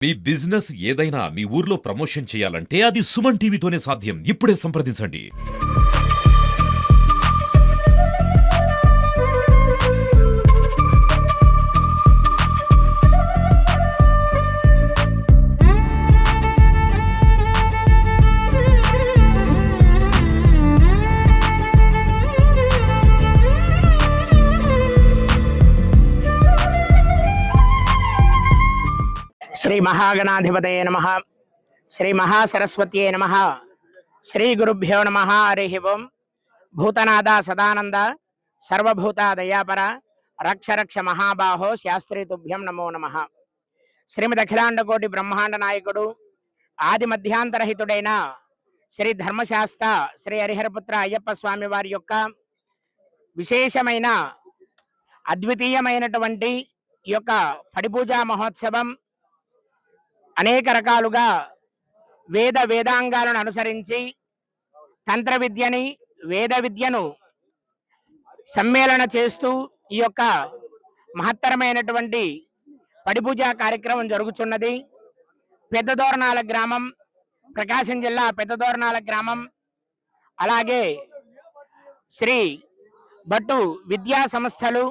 మీ business ఏదైనా మీ ఊర్లో promotion చేయాలంటే అది సుమన్ టీవీతోనే సాధ్యం. ఇప్పుడే సంప్రదించండి. శ్రీ మహాగణాధిపతయే నమః. శ్రీ మహాసరస్వత్యే నమః. శ్రీ గురుభ్యో నమః. హరి ఓం. భూతనాథ సదానంద సర్వభూత దయాపర రక్ష రక్ష మహాబాహో శాస్త్రీ తుభ్యం నమో నమః. శ్రీమద్ అఖిలాండకోటి బ్రహ్మాండ నాయకుడు ఆది మధ్యాంతరహితుడైన శ్రీ ధర్మశాస్త్ర శ్రీ హరిహరపుత్ర అయ్యప్ప స్వామి వారి యొక్క విశేషమైన అద్వితీయమైనటువంటి ఈ యొక్క పడిపూజా మహోత్సవం అనేక రకాలుగా వేదాంగాలను అనుసరించి తంత్ర విద్యని వేద విద్యను సమ్మేళన చేస్తూ ఈ యొక్క మహత్తరమైనటువంటి పడిపూజా కార్యక్రమం జరుగుతున్నది. పెద్దదోర్నాల గ్రామం, ప్రకాశం జిల్లా పెద్దదోర్నాల గ్రామం, అలాగే శ్రీ భట్టు విద్యా సంస్థలు,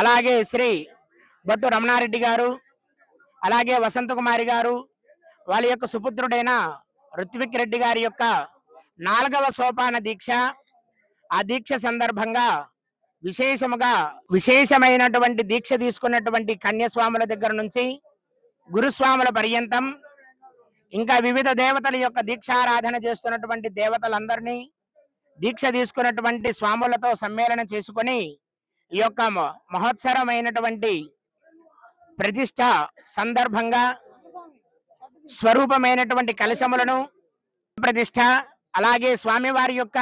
అలాగే శ్రీ భట్టు రమణారెడ్డి గారు, అలాగే వసంతకుమారి గారు, వాళ్ళ యొక్క సుపుత్రుడైన ఋత్విక్ రెడ్డి గారి యొక్క 4వ సోపాన దీక్ష. ఆ దీక్ష సందర్భంగా విశేషమైనటువంటి దీక్ష తీసుకున్నటువంటి కన్యస్వాముల దగ్గర నుంచి గురుస్వాముల పర్యంతం, ఇంకా వివిధ దేవతల యొక్క దీక్షారాధన చేస్తున్నటువంటి దేవతలందరినీ, దీక్ష తీసుకున్నటువంటి స్వాములతో సమ్మేళనం చేసుకొని ఈ యొక్క మహోత్సరమైనటువంటి ప్రతిష్ట సందర్భంగా స్వరూపమైనటువంటి కలశములను ప్రతిష్ట, అలాగే స్వామివారి యొక్క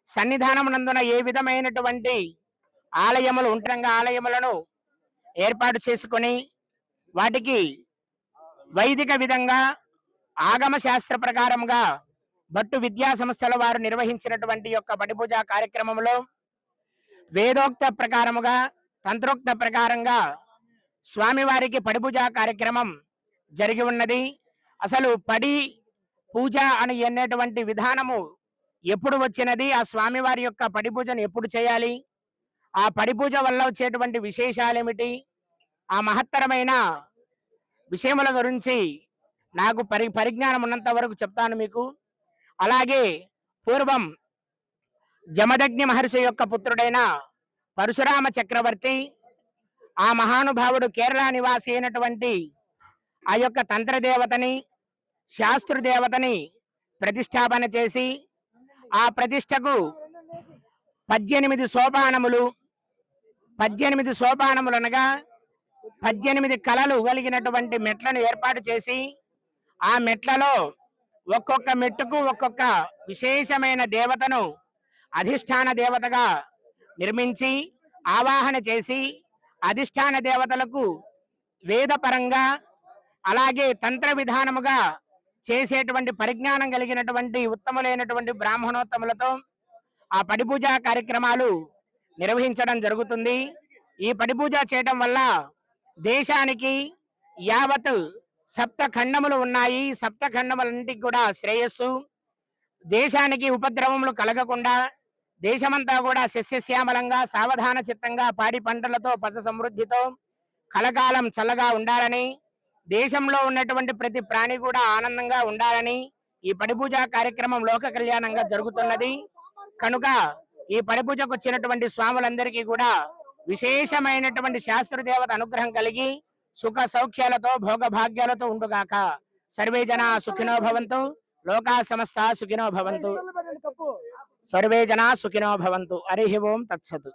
సన్నిధానమునందున ఏ విధమైనటువంటి ఆలయములు ఉంటంగా ఆలయములను ఏర్పాటు చేసుకొని వాటికి వైదిక విధంగా ఆగమ శాస్త్ర ప్రకారంగా భట్టు విద్యా సంస్థల వారు నిర్వహించినటువంటి యొక్క పడిపూజా కార్యక్రమంలో వేదోక్త ప్రకారముగా తంత్రోక్త ప్రకారంగా స్వామివారికి పడిపూజా కార్యక్రమం జరిగి ఉన్నది. అసలు పడి పూజ అని అనేటువంటి విధానము ఎప్పుడు వచ్చినది, ఆ స్వామివారి యొక్క పడిపూజను ఎప్పుడు చేయాలి, ఆ పడిపూజ వల్ల వచ్చేటువంటి విశేషాలు ఏమిటి, ఆ మహత్తరమైన విషయముల గురించి నాకు పరిజ్ఞానం ఉన్నంత వరకు చెప్తాను మీకు. అలాగే పూర్వం జమదగ్ని మహర్షి యొక్క పుత్రుడైన పరశురామ చక్రవర్తి, ఆ మహానుభావుడు కేరళ నివాసి అయినటువంటి ఆ యొక్క తంత్రదేవతని శాస్త్రదేవతని ప్రతిష్టాపన చేసి, ఆ ప్రతిష్టకు 18 సోపానములు 18 సోపానములు అనగా 18 కళలు కలిగినటువంటి మెట్లను ఏర్పాటు చేసి, ఆ మెట్లలో ఒక్కొక్క మెట్టుకు ఒక్కొక్క విశేషమైన దేవతను అధిష్టాన దేవతగా నిర్మించి ఆవాహన చేసి, అధిష్టాన దేవతలకు వేదపరంగా అలాగే తంత్ర విధానముగా చేసేటువంటి పరిజ్ఞానం కలిగినటువంటి ఉత్తములైనటువంటి బ్రాహ్మణోత్తములతో ఆ పడిపూజా కార్యక్రమాలు నిర్వహించడం జరుగుతుంది. ఈ పడిపూజ చేయడం వల్ల దేశానికి యావత్ 7 ఖండములు ఉన్నాయి. 7 ఖండములన్నింటికి కూడా శ్రేయస్సు, దేశానికి ఉపద్రవములు కలగకుండా దేశమంతా కూడా సస్యశ్యామలంగా సావధాన చిత్తంగా పాడి పంటలతో పశ సమృద్ధితో కలకాలం చల్లగా ఉండాలని, దేశంలో ఉన్నటువంటి ప్రతి ప్రాణి కూడా ఆనందంగా ఉండాలని ఈ పడిపూజా కార్యక్రమం లోక కళ్యాణంగా జరుగుతున్నది. కనుక ఈ పడిపూజకు వచ్చినటువంటి స్వాములందరికీ కూడా విశేషమైనటువంటి శాస్త్రదేవత అనుగ్రహం కలిగి సుఖ సౌఖ్యాలతో భోగ భాగ్యాలతో ఉండుగాక. సర్వే జనా సుఖినో భవంతు, లోకా సమస్తా సుఖినో భవంతు, సర్వే జనా సుఖినో భవంతు. హరి ఓం తత్సత్.